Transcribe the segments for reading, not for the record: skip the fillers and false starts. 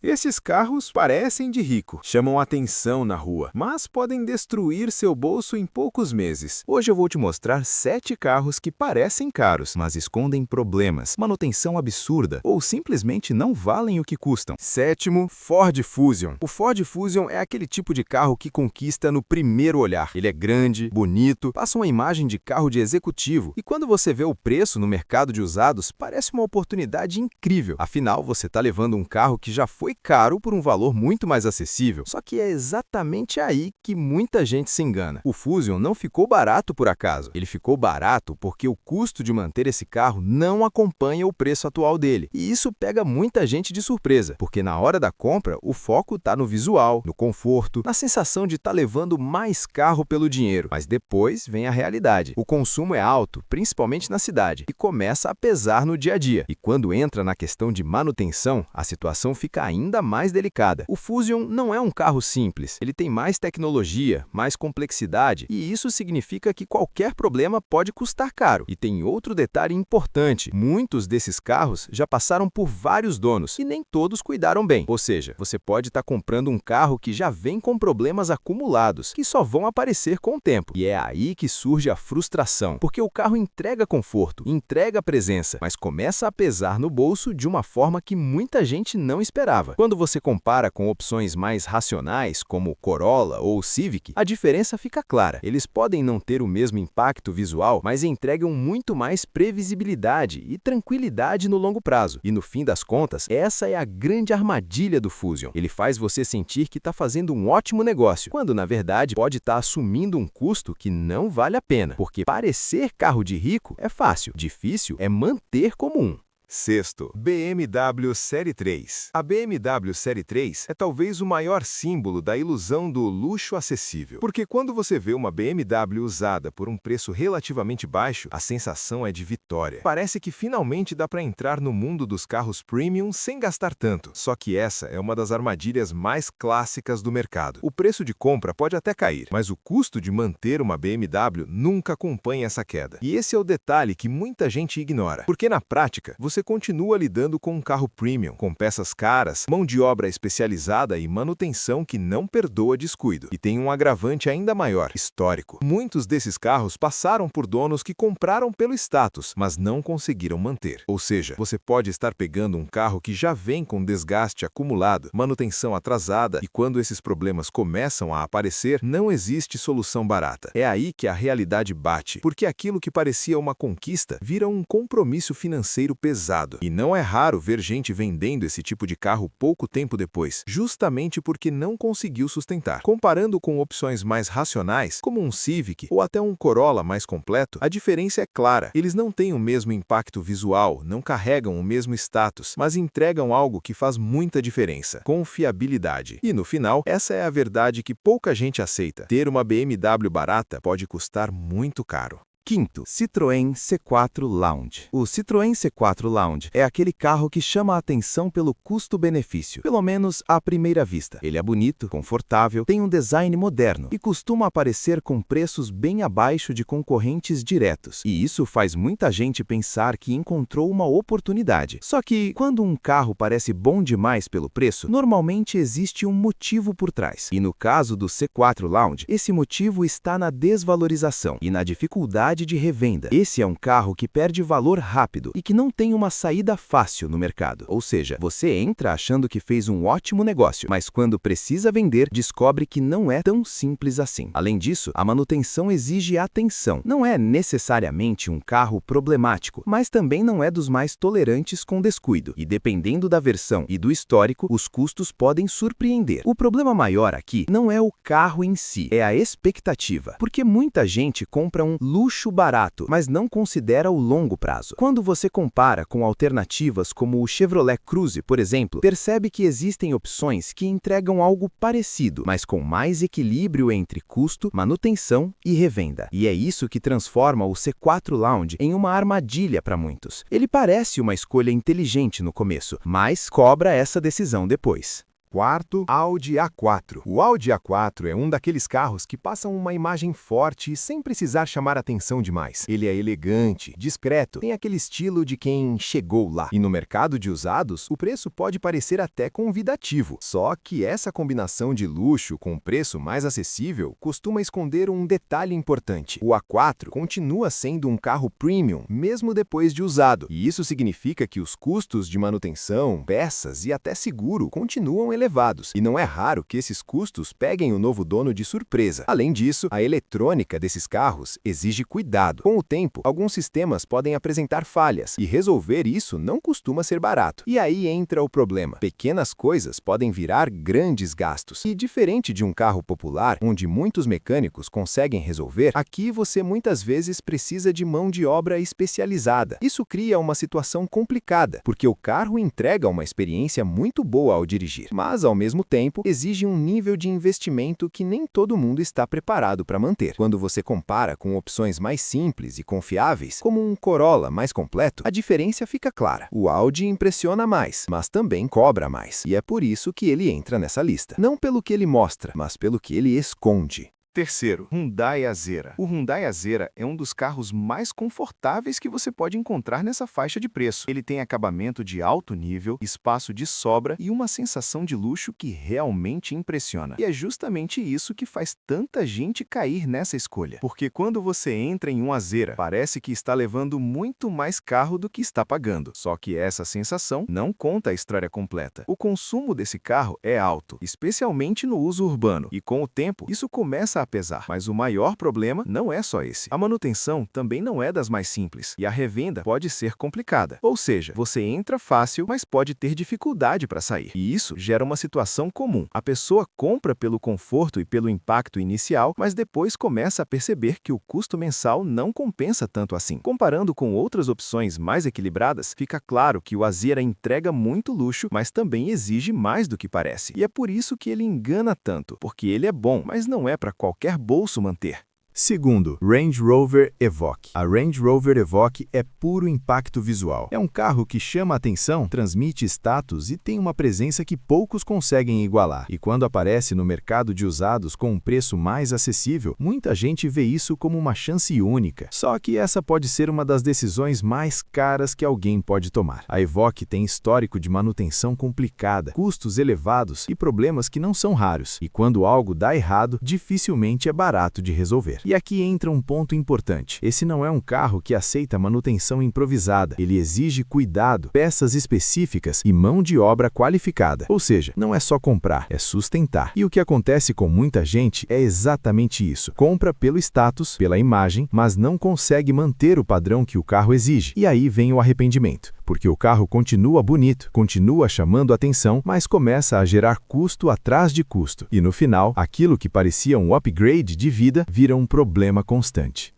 Esses carros parecem de rico, chamam atenção na rua, mas podem destruir seu bolso em poucos meses. Hoje eu vou te mostrar 7 carros que parecem caros, mas escondem problemas, manutenção absurda ou simplesmente não valem o que custam. Sétimo, Ford Fusion. O Ford Fusion é aquele tipo de carro que conquista no primeiro olhar. Ele é grande, bonito, passa uma imagem de carro de executivo e quando você vê o preço no mercado de usados, parece uma oportunidade incrível. Afinal, você está levando um carro que já foi caro por um valor muito mais acessível. Só que é exatamente aí que muita gente se engana. O Fusion não ficou barato por acaso. Ele ficou barato porque o custo de manter esse carro não acompanha o preço atual dele. E isso pega muita gente de surpresa, porque na hora da compra, o foco está no visual, no conforto, na sensação de estar levando mais carro pelo dinheiro. Mas depois vem a realidade. O consumo é alto, principalmente na cidade, e começa a pesar no dia a dia. E quando entra na questão de manutenção, a situação fica ainda mais delicada. O Fusion não é um carro simples. Ele tem mais tecnologia, mais complexidade, e isso significa que qualquer problema pode custar caro. E tem outro detalhe importante. Muitos desses carros já passaram por vários donos e nem todos cuidaram bem. Ou seja, você pode estar comprando um carro que já vem com problemas acumulados, que só vão aparecer com o tempo. E é aí que surge a frustração, porque o carro entrega conforto, entrega presença, mas começa a pesar no bolso de uma forma que muita gente não esperava. Quando você compara com opções mais racionais, como o Corolla ou o Civic, a diferença fica clara. Eles podem não ter o mesmo impacto visual, mas entregam muito mais previsibilidade e tranquilidade no longo prazo. E no fim das contas, essa é a grande armadilha do Fusion. Ele faz você sentir que está fazendo um ótimo negócio, quando na verdade pode estar assumindo um custo que não vale a pena. Porque parecer carro de rico é fácil, difícil é manter como um. Sexto, BMW Série 3. A BMW Série 3 é talvez o maior símbolo da ilusão do luxo acessível. Porque quando você vê uma BMW usada por um preço relativamente baixo, a sensação é de vitória. Parece que finalmente dá para entrar no mundo dos carros premium sem gastar tanto. Só que essa é uma das armadilhas mais clássicas do mercado. O preço de compra pode até cair, mas o custo de manter uma BMW nunca acompanha essa queda. E esse é o detalhe que muita gente ignora. Porque na prática, você continua lidando com um carro premium, com peças caras, mão de obra especializada e manutenção que não perdoa descuido. E tem um agravante ainda maior, histórico. Muitos desses carros passaram por donos que compraram pelo status, mas não conseguiram manter. Ou seja, você pode estar pegando um carro que já vem com desgaste acumulado, manutenção atrasada, e quando esses problemas começam a aparecer, não existe solução barata. É aí que a realidade bate, porque aquilo que parecia uma conquista vira um compromisso financeiro pesado. E não é raro ver gente vendendo esse tipo de carro pouco tempo depois, justamente porque não conseguiu sustentar. Comparando com opções mais racionais, como um Civic ou até um Corolla mais completo, a diferença é clara. Eles não têm o mesmo impacto visual, não carregam o mesmo status, mas entregam algo que faz muita diferença: confiabilidade. E no final, essa é a verdade que pouca gente aceita. Ter uma BMW barata pode custar muito caro. Quinto, Citroën C4 Lounge. O Citroën C4 Lounge é aquele carro que chama a atenção pelo custo-benefício, pelo menos à primeira vista. Ele é bonito, confortável, tem um design moderno e costuma aparecer com preços bem abaixo de concorrentes diretos. E isso faz muita gente pensar que encontrou uma oportunidade. Só que, quando um carro parece bom demais pelo preço, normalmente existe um motivo por trás. E no caso do C4 Lounge, esse motivo está na desvalorização e na dificuldade de revenda. Esse é um carro que perde valor rápido e que não tem uma saída fácil no mercado. Ou seja, você entra achando que fez um ótimo negócio, mas quando precisa vender, descobre que não é tão simples assim. Além disso, a manutenção exige atenção. Não é necessariamente um carro problemático, mas também não é dos mais tolerantes com descuido. E dependendo da versão e do histórico, os custos podem surpreender. O problema maior aqui não é o carro em si, é a expectativa. Porque muita gente compra um luxo barato, mas não considera o longo prazo. Quando você compara com alternativas como o Chevrolet Cruze, por exemplo, percebe que existem opções que entregam algo parecido, mas com mais equilíbrio entre custo, manutenção e revenda. E é isso que transforma o C4 Lounge em uma armadilha para muitos. Ele parece uma escolha inteligente no começo, mas cobra essa decisão depois. Quarto, Audi A4. O Audi A4 é um daqueles carros que passam uma imagem forte e sem precisar chamar atenção demais. Ele é elegante, discreto, tem aquele estilo de quem chegou lá. E no mercado de usados, o preço pode parecer até convidativo. Só que essa combinação de luxo com preço mais acessível costuma esconder um detalhe importante. O A4 continua sendo um carro premium, mesmo depois de usado. E isso significa que os custos de manutenção, peças e até seguro continuam elevados, e não é raro que esses custos peguem o novo dono de surpresa. Além disso, a eletrônica desses carros exige cuidado. Com o tempo, alguns sistemas podem apresentar falhas, e resolver isso não costuma ser barato. E aí entra o problema. Pequenas coisas podem virar grandes gastos. E diferente de um carro popular, onde muitos mecânicos conseguem resolver, aqui você muitas vezes precisa de mão de obra especializada. Isso cria uma situação complicada, porque o carro entrega uma experiência muito boa ao dirigir, mas, ao mesmo tempo, exige um nível de investimento que nem todo mundo está preparado para manter. Quando você compara com opções mais simples e confiáveis, como um Corolla mais completo, a diferença fica clara. O Audi impressiona mais, mas também cobra mais. E é por isso que ele entra nessa lista. Não pelo que ele mostra, mas pelo que ele esconde. Terceiro, Hyundai Azera. O Hyundai Azera é um dos carros mais confortáveis que você pode encontrar nessa faixa de preço. Ele tem acabamento de alto nível, espaço de sobra e uma sensação de luxo que realmente impressiona. E é justamente isso que faz tanta gente cair nessa escolha. Porque quando você entra em um Azera, parece que está levando muito mais carro do que está pagando. Só que essa sensação não conta a história completa. O consumo desse carro é alto, especialmente no uso urbano. E com o tempo, isso começa a pesar. Mas o maior problema não é só esse. A manutenção também não é das mais simples, e a revenda pode ser complicada. Ou seja, você entra fácil, mas pode ter dificuldade para sair. E isso gera uma situação comum. A pessoa compra pelo conforto e pelo impacto inicial, mas depois começa a perceber que o custo mensal não compensa tanto assim. Comparando com outras opções mais equilibradas, fica claro que o Azera entrega muito luxo, mas também exige mais do que parece. E é por isso que ele engana tanto, porque ele é bom, mas não é para qualquer bolso manter. Segundo, Range Rover Evoque. A Range Rover Evoque é puro impacto visual. É um carro que chama a atenção, transmite status e tem uma presença que poucos conseguem igualar. E quando aparece no mercado de usados com um preço mais acessível, muita gente vê isso como uma chance única. Só que essa pode ser uma das decisões mais caras que alguém pode tomar. A Evoque tem histórico de manutenção complicada, custos elevados e problemas que não são raros. E quando algo dá errado, dificilmente é barato de resolver. E aqui entra um ponto importante. Esse não é um carro que aceita manutenção improvisada. Ele exige cuidado, peças específicas e mão de obra qualificada. Ou seja, não é só comprar, é sustentar. E o que acontece com muita gente é exatamente isso. Compra pelo status, pela imagem, mas não consegue manter o padrão que o carro exige. E aí vem o arrependimento. Porque o carro continua bonito, continua chamando atenção, mas começa a gerar custo atrás de custo. E no final, aquilo que parecia um upgrade de vida vira um problema constante.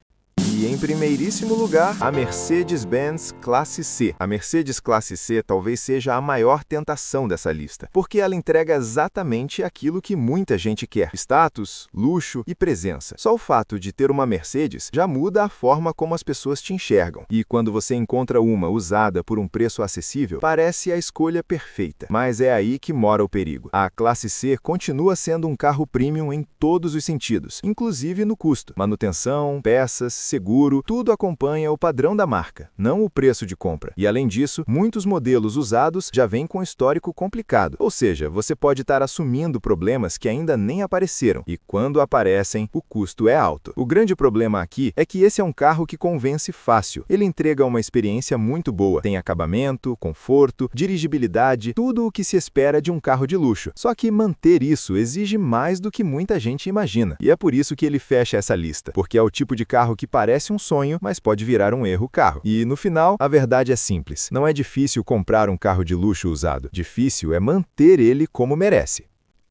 E em primeiríssimo lugar, a Mercedes-Benz Classe C. A Mercedes Classe C talvez seja a maior tentação dessa lista, porque ela entrega exatamente aquilo que muita gente quer: status, luxo e presença. Só o fato de ter uma Mercedes já muda a forma como as pessoas te enxergam. E quando você encontra uma usada por um preço acessível, parece a escolha perfeita. Mas é aí que mora o perigo. A Classe C continua sendo um carro premium em todos os sentidos, inclusive no custo. Manutenção, peças, seguro, tudo acompanha o padrão da marca, não o preço de compra. E além disso, muitos modelos usados já vêm com histórico complicado. Ou seja, você pode estar assumindo problemas que ainda nem apareceram, e quando aparecem, o custo é alto. O grande problema aqui é que esse é um carro que convence fácil. Ele entrega uma experiência muito boa. Tem acabamento, conforto, dirigibilidade, tudo o que se espera de um carro de luxo. Só que manter isso exige mais do que muita gente imagina. E é por isso que ele fecha essa lista, porque é o tipo de carro que parece um sonho, mas pode virar um erro carro. E no final, a verdade é simples. Não é difícil comprar um carro de luxo usado. Difícil é manter ele como merece.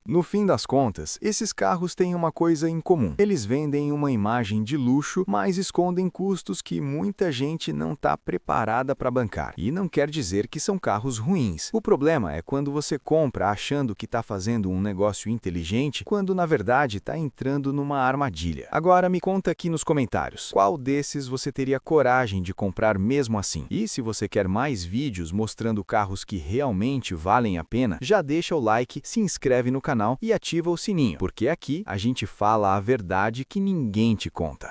No fim das contas, esses carros têm uma coisa em comum. Eles vendem uma imagem de luxo, mas escondem custos que muita gente não está preparada para bancar. E não quer dizer que são carros ruins. O problema é quando você compra achando que está fazendo um negócio inteligente, quando na verdade está entrando numa armadilha. Agora me conta aqui nos comentários, qual desses você teria coragem de comprar mesmo assim? E se você quer mais vídeos mostrando carros que realmente valem a pena, já deixa o like, se inscreve no canal e ativa o sininho, porque aqui a gente fala a verdade que ninguém te conta.